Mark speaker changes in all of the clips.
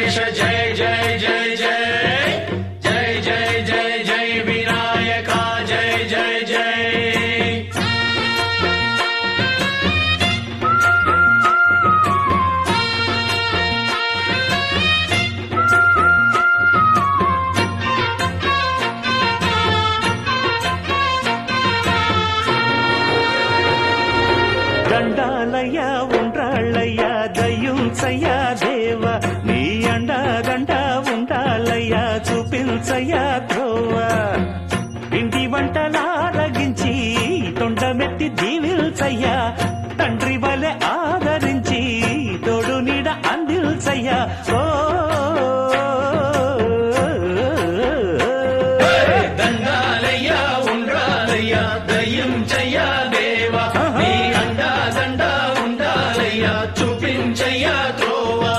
Speaker 1: गणेश जय जय जय जय जय जय जय जय विनायका जय जय जय
Speaker 2: దండాలయ్యా ఉండ్రాళ్ళయ్యా దయ్యుంచయ్యా దేవ నీ అండా దండ ఉండాలయ్యా చూపించయ్యా త్రోవ పిండి వంటలారగించి తొండమెత్తి దీవిల్చయ్యా తండ్రి వలె ఆదరించి తోడు నీడ అందిల్చయ్యా ఓ
Speaker 1: దండాలయ్యా ఉండ్రాలయ్యా దయ్యం చయ్యా దేవా నీ అండా దండ ఉండాలయ్యా చూపించయ్యా త్రోవా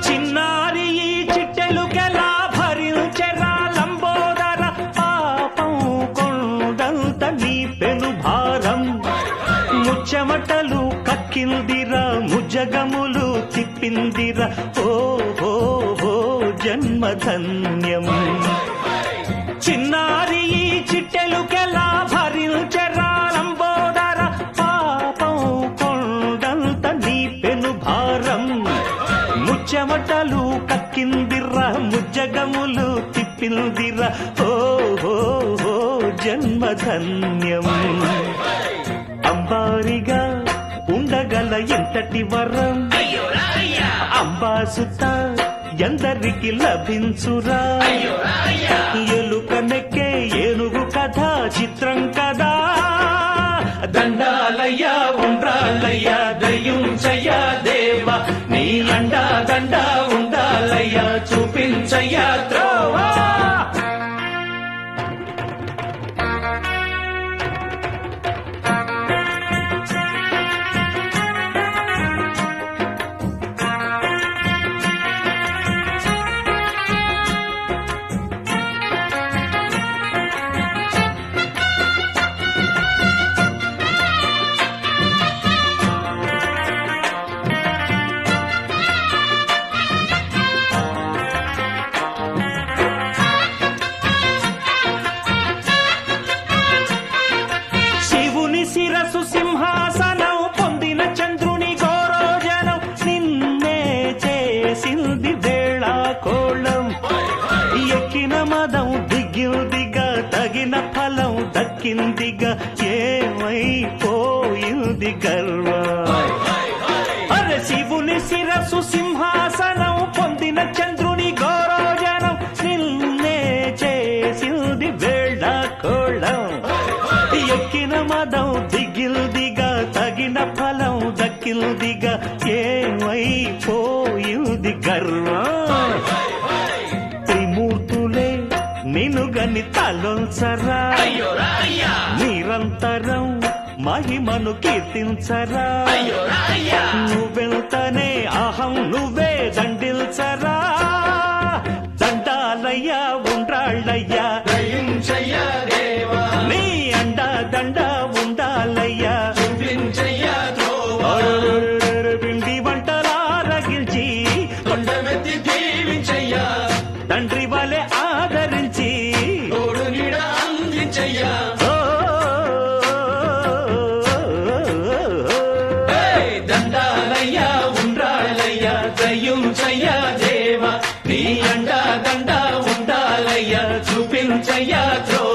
Speaker 2: చిన్నారి ఈ చిట్టెలుకెలా భరించెరా లంబోదర పాపం కొండంత నీ పెను భారం ముచ్చమటలు కక్కిందిరా ముజగములు తిప్పిందిరా ఓ ఓ ఓ జన్మధన్యం చిన్నారి ఈ చిట్టెలుకెలా భరించెరా లంబోదర పాపం కొండంత నీ పెను భారం ముచ్చమటలు కక్కిందిరా ముజ్జగములు తిప్పిందిరా ఓ ఓ ఓ జన్మధన్యం అంబారిగా ఉండగల ఎంతటి వరం అంబాసుత ఎందరికి లభించురా ఎలుక నెక్కే ఏనుగు కథ చిత్రం కదా దండాలయ్యా ఉండ్రాలయ్యా దయ్యుంచయ్యా దేవా నీ అండా దండ ఉండాలయ్యా చూపించయ్యా త్రోవా శివుని శిరసు సింహాసనం పొందిన చంద్రుని గౌరోజనం నిన్నే చేసింది వేళ కోళం ఎక్కిన మదం దిగ్గిందిగా తగిన ఫలం దక్కిందిగా ఏమైపోయింది గర్వం అరే శివుని శిరసు సింహాసనం పొందిన చంద్రుని గౌరోజనం నిన్నే చేసింది వేళ కోళం ఎక్కిన మదం దిగిల్దిగా తగిన ఫలం దక్కిల్దిగా ఏమైపోయింది గర్వం త్రిమూర్తులే నిన్ను గని తలొంచరా నిరంతరం మహిమను కీర్తించరా నువ్వెంతనే అహం నువ్వే దండిల్చరా దండాలయ్యా ఉండ్రాళ్ళయ్యా
Speaker 1: దయ్యం చయ్యా దేవా
Speaker 2: నీ అండా దండ ఉండాలయ్యా
Speaker 1: చూపించయ్యా త్రోవా
Speaker 2: పిండి వంటలారగించి
Speaker 1: కొండమెత్తి దీవించయ్యా
Speaker 2: తండ్రి వలె ఆదరించి
Speaker 1: తోడు నీడ అందించయ్యా దండాలయ్యా ఉండ్రాలయ్యా దయ్యం చయ్యా దేవా నీ అండా దండ ఉండాలయ్యా చూపించయ్యా త్రోవా